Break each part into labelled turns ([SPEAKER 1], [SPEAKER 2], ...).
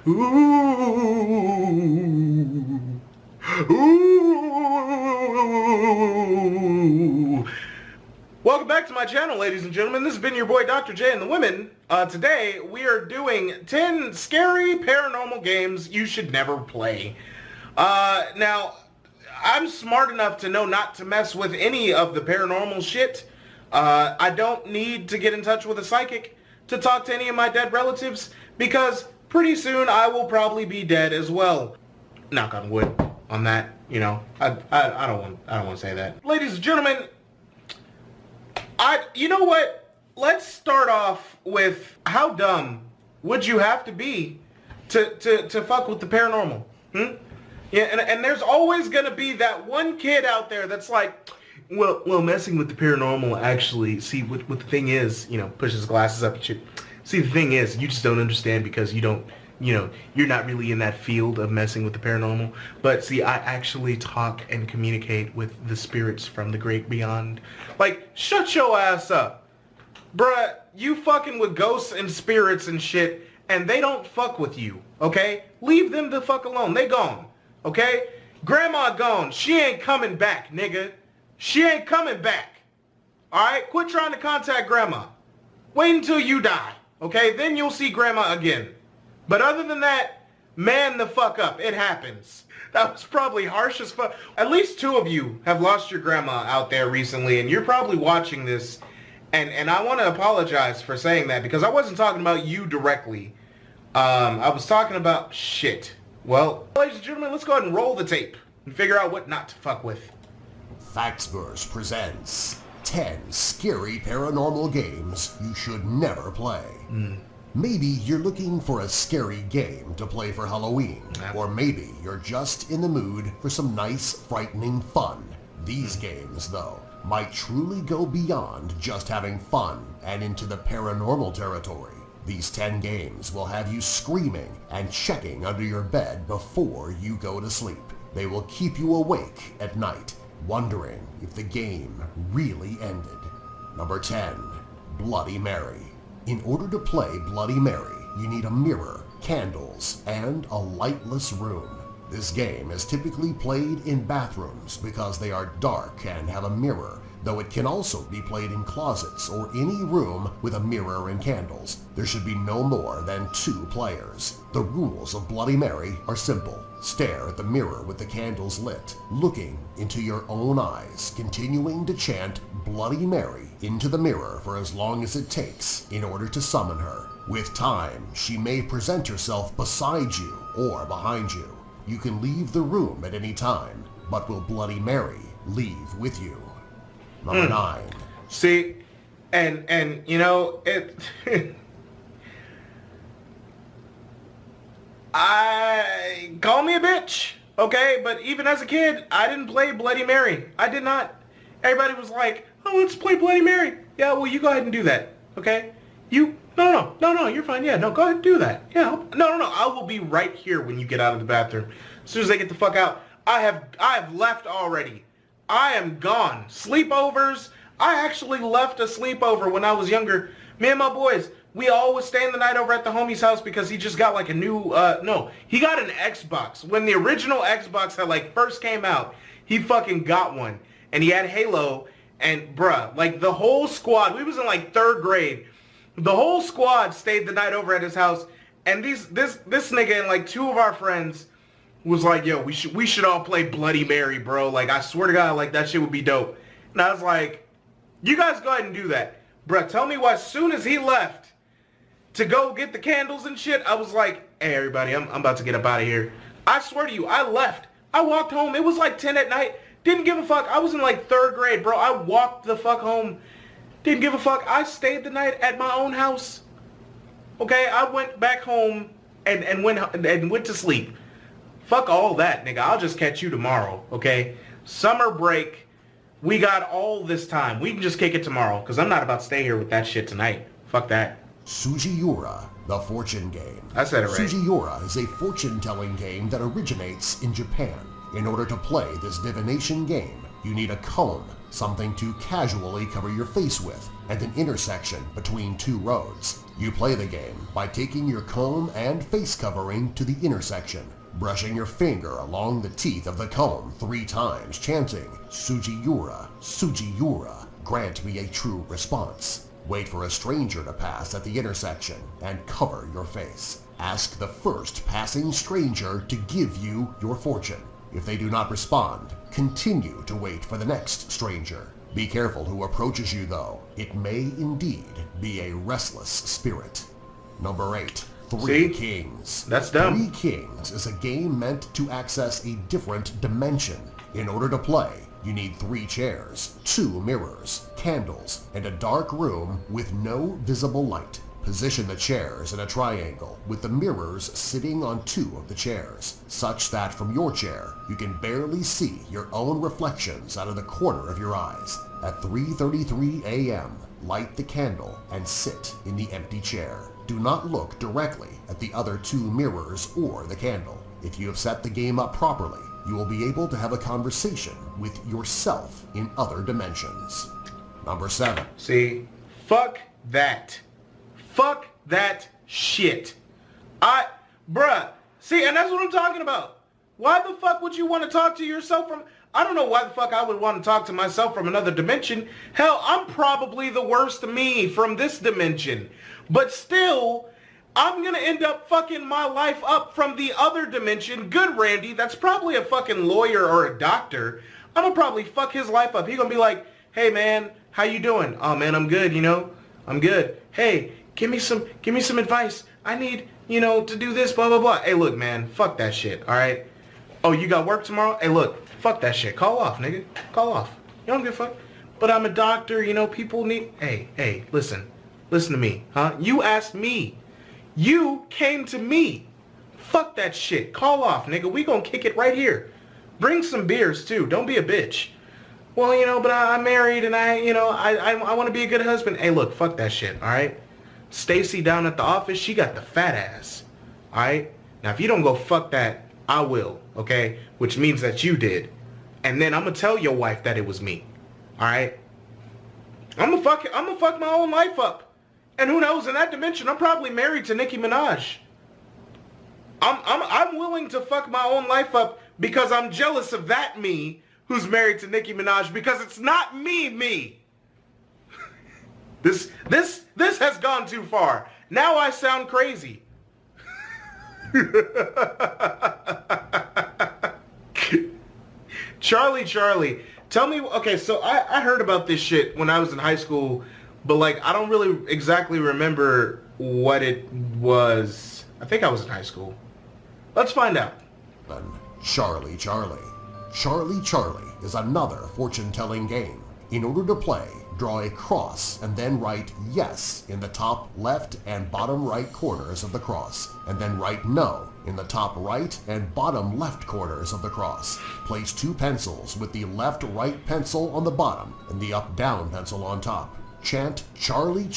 [SPEAKER 1] Ooh. Ooh. Welcome back to my channel, ladies and gentlemen. This has been your boy Dr. J and the Women. Today we are doing 10 scary paranormal games you should never play. Now, I'm smart enough to know not to mess with any of the paranormal shit. I don't need to get in touch with a psychic to talk to any of my dead relatives because pretty soon I will probably be dead as well. Knock on wood on that, you know. I don't want to say that. Ladies and gentlemen, you know what? Let's start off with how dumb would you have to be to fuck with the paranormal? Yeah, and there's always gonna be that one kid out there that's like, well, messing with the paranormal actually, see, what the thing is, you know, pushes his glasses up and shit. See, the thing is, you just don't understand because you don't, you know, you're not really in that field of messing with the paranormal. But see, I actually talk and communicate with the spirits from the great beyond. Like, shut your ass up. Bruh, you fucking with ghosts and spirits and shit, and they don't fuck with you, okay? Leave them the fuck alone. They gone, okay? Grandma gone. She ain't coming back, nigga. She ain't coming back. Alright? Quit trying to contact grandma. Wait until you die, okay? Then you'll see grandma again. But other than that, man the fuck up. It happens. That was probably harsh as fuck. At least 2 of you have lost your grandma out there recently, and you're probably watching this. And I want to apologize for saying that because I wasn't talking about you directly. I was talking about shit. Well, ladies and gentlemen, let's go ahead and roll the tape and figure out what not to fuck with.
[SPEAKER 2] Factsverse presents 10 scary paranormal games you should never play. Maybe you're looking for a scary game to play for Halloween, or maybe you're just in the mood for some nice, frightening fun. These games, though, might truly go beyond just having fun and into the paranormal territory. These 10 games will have you screaming and checking under your bed before you go to sleep. They will keep you awake at night, wondering if the game really ended. Number 10. Bloody Mary. In order to play Bloody Mary, you need a mirror, candles, and a lightless room. This game is typically played in bathrooms because they are dark and have a mirror, though it can also be played in closets or any room with a mirror and candles. There should be no more than 2 players. The rules of Bloody Mary are simple. Stare at the mirror with the candles lit, looking into your own eyes, continuing to chant Bloody Mary into the mirror for as long as it takes in order to summon her. With time, she may present herself beside you or behind you. You can leave the room at any time, but will Bloody Mary leave with you? Number 9.
[SPEAKER 1] See, and you know, it... Call me a bitch, okay? But even as a kid, I didn't play Bloody Mary. I did not. Everybody was like, oh, let's play Bloody Mary. Yeah, well, you go ahead and do that, okay? No, you're fine. Yeah, no, go ahead and do that. Yeah, no, I will be right here when you get out of the bathroom. As soon as I get the fuck out, I have left already. I am gone. Sleepovers. I actually left a sleepover when I was younger. Me and my boys, we always staying the night over at the homie's house because he just got like a new, he got an Xbox. When the original Xbox had like first came out, he fucking got one. And he had Halo, and bruh, like the whole squad, we was in like 3rd grade. The whole squad stayed the night over at his house, and this nigga and like 2 of our friends was like, yo, we should all play Bloody Mary, bro. Like, I swear to God, like that shit would be dope. And I was like, you guys go ahead and do that. Bruh, tell me why as soon as he left to go get the candles and shit, I was like, hey everybody, I'm about to get up out of here. I swear to you, I left. I walked home. It was like 10 at night. Didn't give a fuck. I was in like 3rd grade, bro. I walked the fuck home. Didn't give a fuck. I stayed the night at my own house. Okay, I went back home and went to sleep. Fuck all that, nigga. I'll just catch you tomorrow, okay? Summer break. We got all this time. We can just kick it tomorrow, because I'm not about to stay here with that shit tonight. Fuck that.
[SPEAKER 2] Sujiura, the fortune game.
[SPEAKER 1] I said it right.
[SPEAKER 2] Sujiura is a fortune-telling game that originates in Japan. In order to play this divination game, you need a comb, something to casually cover your face with, and an intersection between two roads. You play the game by taking your comb and face covering to the intersection, brushing your finger along the teeth of the comb 3 times, chanting, Sugiura, Sugiura, grant me a true response. Wait for a stranger to pass at the intersection and cover your face. Ask the first passing stranger to give you your fortune. If they do not respond, continue to wait for the next stranger. Be careful who approaches you though. It may indeed be a restless spirit. Number 8. Three Kings.
[SPEAKER 1] That's dumb.
[SPEAKER 2] 3 Kings is a game meant to access a different dimension. In order to play, you need 3 chairs, 2 mirrors, candles, and a dark room with no visible light. Position the chairs in a triangle with the mirrors sitting on 2 of the chairs, such that from your chair you can barely see your own reflections out of the corner of your eyes. At 3:33 a.m., light the candle and sit in the empty chair. Do not look directly at the other 2 mirrors or the candle. If you have set the game up properly, you will be able to have a conversation with yourself in other dimensions. Number 7.
[SPEAKER 1] See, fuck that. Fuck that shit. Bruh, see, and that's what I'm talking about. Why the fuck would you want to talk to yourself from, I don't know why the fuck I would want to talk to myself from another dimension. Hell, I'm probably the worst me from this dimension. But still, I'm gonna end up fucking my life up from the other dimension. Good Randy, that's probably a fucking lawyer or a doctor. I'm gonna probably fuck his life up. He gonna be like, hey man, how you doing? Oh man, I'm good, you know? I'm good. Hey, give me some advice. I need, to do this, blah, blah, blah. Hey, look, man, fuck that shit, all right? Oh, you got work tomorrow? Hey, look, fuck that shit. Call off, nigga. Call off. You don't give a fuck. But I'm a doctor, people need... Hey, listen. Listen to me, huh? You asked me. You came to me. Fuck that shit. Call off, nigga. We gonna kick it right here. Bring some beers, too. Don't be a bitch. Well, but I'm married and I want to be a good husband. Hey, look, fuck that shit, all right? Stacy down at the office, she got the fat ass, all right? Now, if you don't go fuck that, I will, okay? Which means that you did. And then I'm going to tell your wife that it was me, all right? I'm gonna fuck my own life up. And who knows, in that dimension, I'm probably married to Nicki Minaj. I'm willing to fuck my own life up because I'm jealous of that me who's married to Nicki Minaj, because it's not me. This has gone too far. Now I sound crazy. Charlie, tell me, okay, so I heard about this shit when I was in high school, but I don't really exactly remember what it was. I think I was in high school. Let's find out.
[SPEAKER 2] Charlie. Charlie is another fortune-telling game. In order to play, draw a cross and then write yes in the top left and bottom right corners of the cross, and then write no in the top right and bottom left corners of the cross. Place 2 pencils with the left-right pencil on the bottom and the up-down pencil on top. Chant Charlie,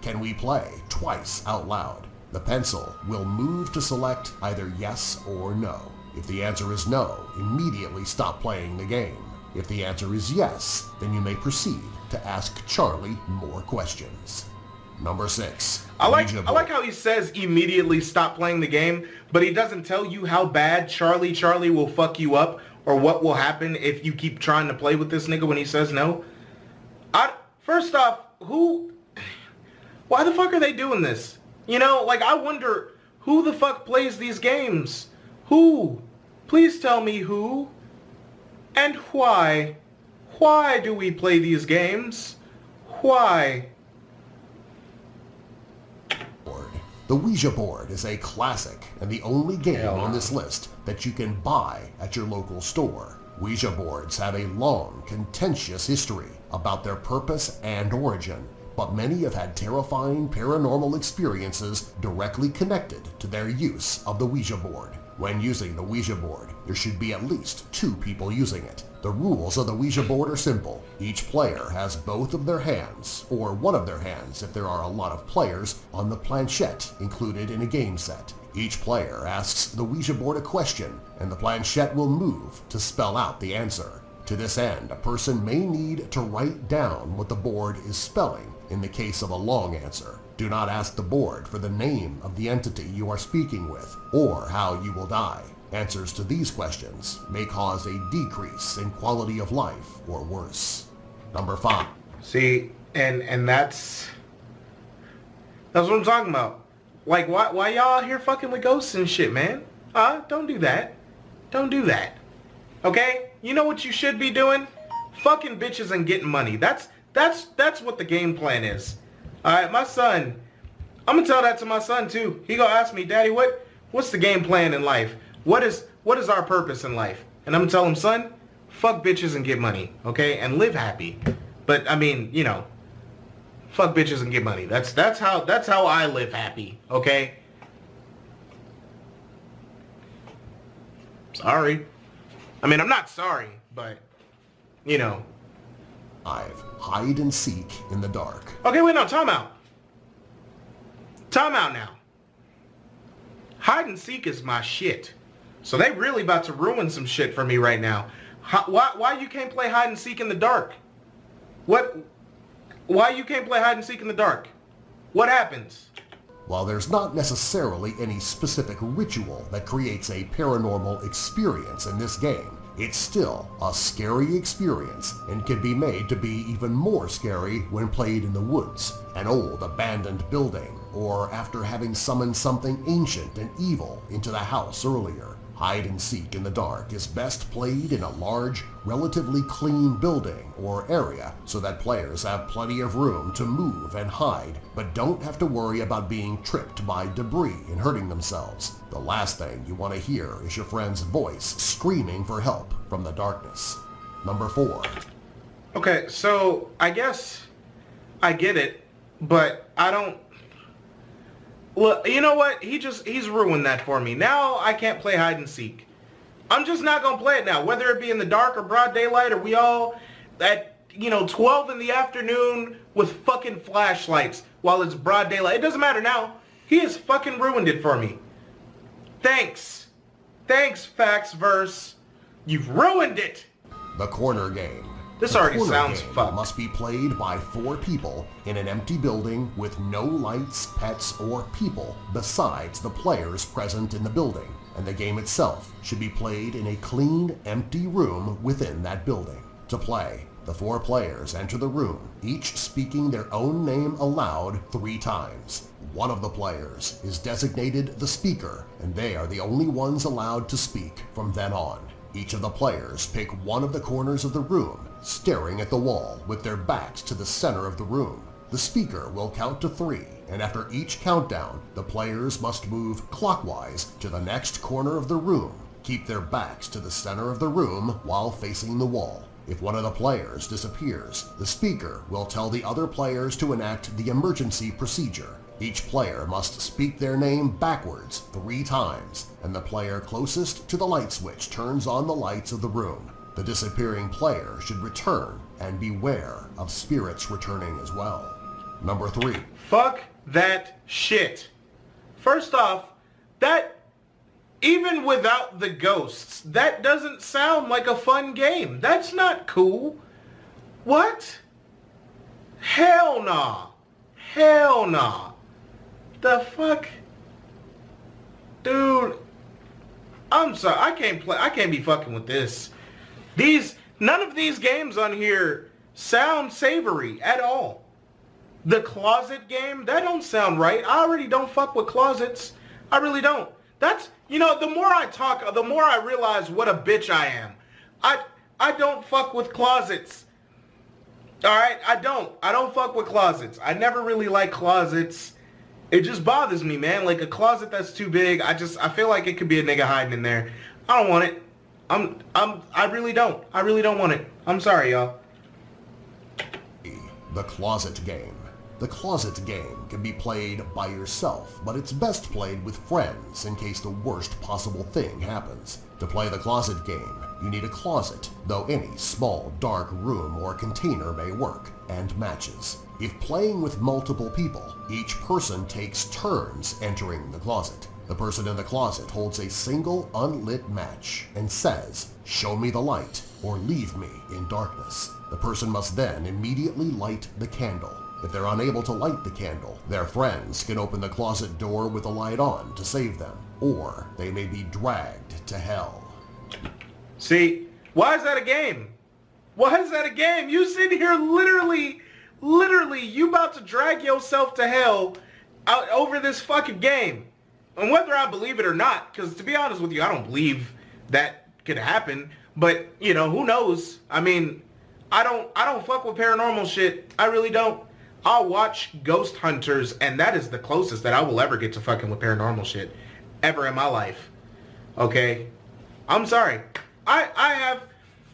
[SPEAKER 2] can we play twice out loud. The pencil will move to select either yes or no. If the answer is no, immediately stop playing the game. If the answer is yes, then you may proceed to ask Charlie more questions. Number 6.
[SPEAKER 1] I like how he says immediately stop playing the game, but he doesn't tell you how bad Charlie will fuck you up or what will happen if you keep trying to play with this nigga when he says no. First off, why the fuck are they doing this? I wonder who the fuck plays these games? Who? Please tell me who. And why? Why do we play these games? Why?
[SPEAKER 2] The Ouija board is a classic and the only game on this list that you can buy at your local store. Ouija boards have a long, contentious history about their purpose and origin, but many have had terrifying paranormal experiences directly connected to their use of the Ouija board. When using the Ouija board, there should be at least 2 people using it. The rules of the Ouija board are simple. Each player has both of their hands, or one of their hands if there are a lot of players, on the planchette included in a game set. Each player asks the Ouija board a question, and the planchette will move to spell out the answer. To this end, a person may need to write down what the board is spelling in the case of a long answer. Do not ask the board for the name of the entity you are speaking with or how you will die. Answers to these questions may cause a decrease in quality of life or worse. Number 5.
[SPEAKER 1] See, and that's what I'm talking about. Like, why y'all out here fucking with ghosts and shit, man? Don't do that. Don't do that. Okay? You know what you should be doing? Fucking bitches and getting money. That's what the game plan is. Alright, my son, I'm gonna tell that to my son too. He gonna ask me, Daddy, what's the game plan in life? What is our purpose in life? And I'm gonna tell him, son, fuck bitches and get money, okay? And live happy. But I mean, you know, fuck bitches and get money. That's how I live happy, okay? Sorry. I mean, I'm not sorry, but, you know.
[SPEAKER 2] 5. Hide and seek in the dark.
[SPEAKER 1] Okay, wait, no, time out. Time out now. Hide and seek is my shit. So they really about to ruin some shit for me right now. Why you can't play hide and seek in the dark? Why you can't play hide and seek in the dark? What happens?
[SPEAKER 2] While there's not necessarily any specific ritual that creates a paranormal experience in this game, it's still a scary experience and can be made to be even more scary when played in the woods, an old abandoned building, or after having summoned something ancient and evil into the house earlier. Hide and seek in the dark is best played in a large, relatively clean building or area so that players have plenty of room to move and hide, but don't have to worry about being tripped by debris and hurting themselves. The last thing you want to hear is your friend's voice screaming for help from the darkness. Number 4.
[SPEAKER 1] Okay, so I guess I get it, but I don't... Look, you know what? He's ruined that for me. Now I can't play hide and seek. I'm just not going to play it now. Whether it be in the dark or broad daylight, or we all at, 12 in the afternoon with fucking flashlights while it's broad daylight. It doesn't matter now. He has fucking ruined it for me. Thanks. Thanks, Faxverse. You've ruined it.
[SPEAKER 2] The corner game.
[SPEAKER 1] This already sounds fucked.
[SPEAKER 2] Must be played by 4 people in an empty building with no lights, pets, or people besides the players present in the building, and the game itself should be played in a clean, empty room within that building. To play, the 4 players enter the room, each speaking their own name aloud 3 times. One of the players is designated the speaker, and they are the only ones allowed to speak from then on. Each of the players pick one of the corners of the room, staring at the wall with their backs to the center of the room. The speaker will count to 3, and after each countdown, the players must move clockwise to the next corner of the room, keep their backs to the center of the room while facing the wall. If one of the players disappears, the speaker will tell the other players to enact the emergency procedure. Each player must speak their name backwards 3 times, and the player closest to the light switch turns on the lights of the room. The disappearing player should return and beware of spirits returning as well. Number 3.
[SPEAKER 1] Fuck that shit. First off, that, even without the ghosts, that doesn't sound like a fun game. That's not cool. What? Hell nah. Hell nah. The fuck? Dude, I'm sorry. I can't be fucking with this. None of these games on here sound savory at all. The closet game, that don't sound right. I already don't fuck with closets. I really don't. That's, the more I talk, the more I realize what a bitch I am. I don't fuck with closets. Alright? I don't fuck with closets. I never really like closets. It just bothers me, man. Like a closet that's too big, I feel like it could be a nigga hiding in there. I don't want it. I really don't. I really don't want it. I'm sorry, y'all.
[SPEAKER 2] The closet game. The closet game can be played by yourself, but it's best played with friends in case the worst possible thing happens. To play the closet game, you need a closet, though any small dark room or container may work, and matches. If playing with multiple people, each person takes turns entering the closet. The person in the closet holds a single unlit match and says, "Show me the light or leave me in darkness." The person must then immediately light the candle. If they're unable to light the candle, their friends can open the closet door with the light on to save them, or they may be dragged to hell.
[SPEAKER 1] See, why is that a game? Why is that a game? You sit here literally, you about to drag yourself to hell out over this fucking game. And whether I believe it or not, because to be honest with you, I don't believe that could happen. But, you know, who knows? I mean, I don't fuck with paranormal shit. I really don't. I'll watch Ghost Hunters, and that is the closest that I will ever get to fucking with paranormal shit ever in my life. Okay? I'm sorry. I have...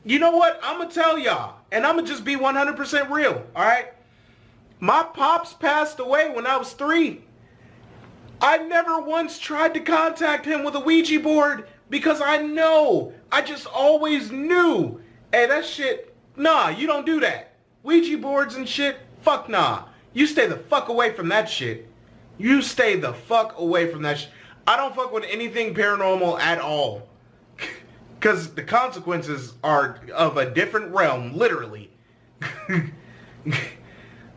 [SPEAKER 1] You know what? I'm going to tell y'all, and I'm going to just be 100% real, alright? My pops passed away when I was 3. I never once tried to contact him with a Ouija board because I just always knew, hey, that shit, nah, you don't do that. Ouija boards and shit, fuck nah. You stay the fuck away from that shit. You stay the fuck away from that shit. I don't fuck with anything paranormal at all. Because the consequences are of a different realm, literally.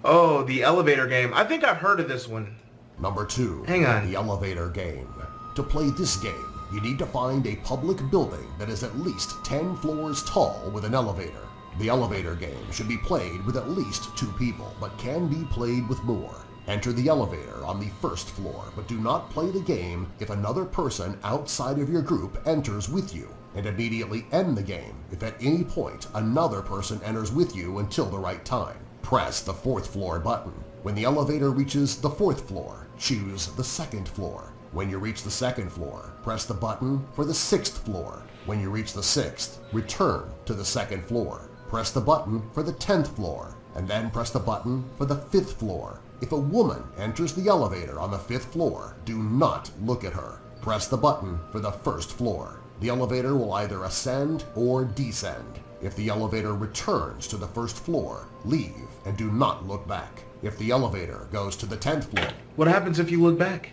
[SPEAKER 1] Oh, the elevator game. I think I've heard of this one.
[SPEAKER 2] Number 2.
[SPEAKER 1] Hang on.
[SPEAKER 2] The elevator game. To play this game, you need to find a public building that is at least 10 floors tall with an elevator. The elevator game should be played with at least 2 people, but can be played with more. Enter the elevator on the first floor, but do not play the game if another person outside of your group enters with you, and immediately end the game if at any point another person enters with you until the right time. Press the 4th floor button. When the elevator reaches the 4th floor, choose the 2nd floor. When you reach the 2nd floor, press the button for the 6th floor. When you reach the 6th, return to the 2nd floor. Press the button for the 10th floor, and then press the button for the 5th floor. If a woman enters the elevator on the 5th floor, do not look at her. Press the button for the 1st floor. The elevator will either ascend or descend. If the elevator returns to the 1st floor, leave and do not look back. If the elevator goes to the 10th floor...
[SPEAKER 1] What happens if you look back?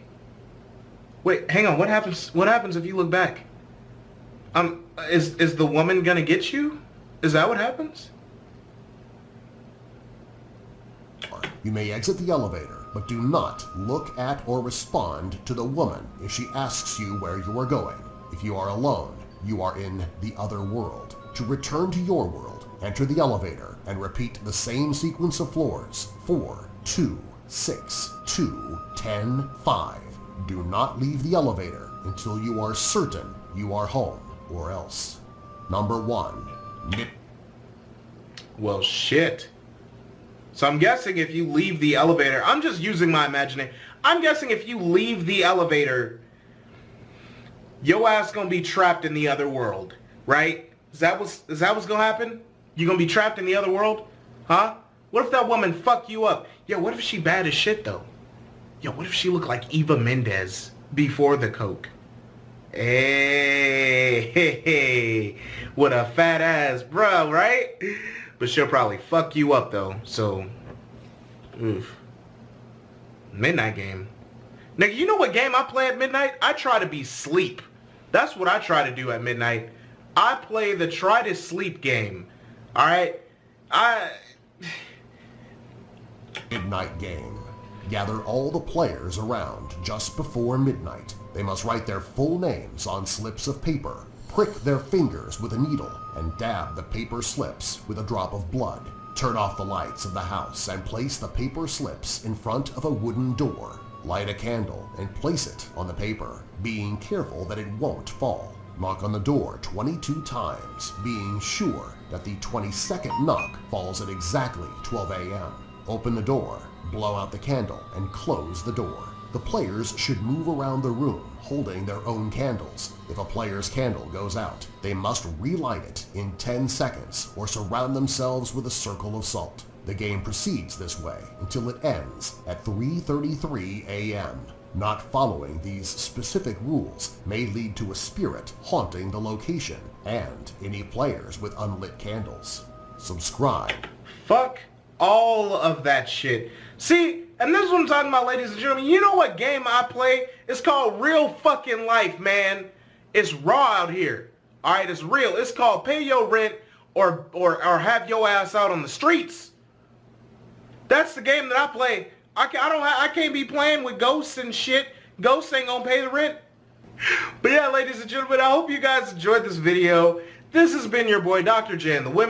[SPEAKER 1] Wait, hang on. What happens if you look back? Is the woman gonna get you? Is that what happens?
[SPEAKER 2] You may exit the elevator, but do not look at or respond to the woman if she asks you where you are going. If you are alone, you are in the other world. To return to your world, enter the elevator and repeat the same sequence of floors. 4, 2, 6, 2, 10, 5. Do not leave the elevator until you are certain you are home, or else. Number 1.
[SPEAKER 1] Well, shit. So I'm guessing if you leave the elevator, I'm just using my imagination. I'm guessing if you leave the elevator, your ass gonna be trapped in the other world, right? Is that what's gonna happen? You gonna be trapped in the other world? Huh? What if that woman fuck you up? Yo, what if she bad as shit though? Yo, what if she looked like Eva Mendes before the coke? Hey, what a fat ass bro, right? But she'll probably fuck you up though, so, oof. Midnight game. Nigga, you know what game I play at midnight? I try to be sleep. That's what I try to do at midnight. I play the try to sleep game. Alright?
[SPEAKER 2] Midnight game. Gather all the players around just before midnight. They must write their full names on slips of paper, prick their fingers with a needle, and dab the paper slips with a drop of blood. Turn off the lights of the house and place the paper slips in front of a wooden door. Light a candle and place it on the paper, being careful that it won't fall. Knock on the door 22 times, being sure that the 22nd knock falls at exactly 12 a.m. Open the door, blow out the candle, and close the door. The players should move around the room holding their own candles. If a player's candle goes out, they must relight it in 10 seconds or surround themselves with a circle of salt. The game proceeds this way until it ends at 3:33 a.m. Not following these specific rules may lead to a spirit haunting the location and any players with unlit candles. Subscribe.
[SPEAKER 1] Fuck All of that shit. See, and this is what I'm talking about, ladies and gentlemen. You know what game I play? It's called real fucking life, man. It's raw out here. Alright, it's real. It's called pay your rent or have your ass out on the streets. That's the game that I play. I can't be playing with ghosts and shit. Ghosts ain't gonna pay the rent. But yeah, ladies and gentlemen, I hope you guys enjoyed this video. This has been your boy, Dr. J and the Women.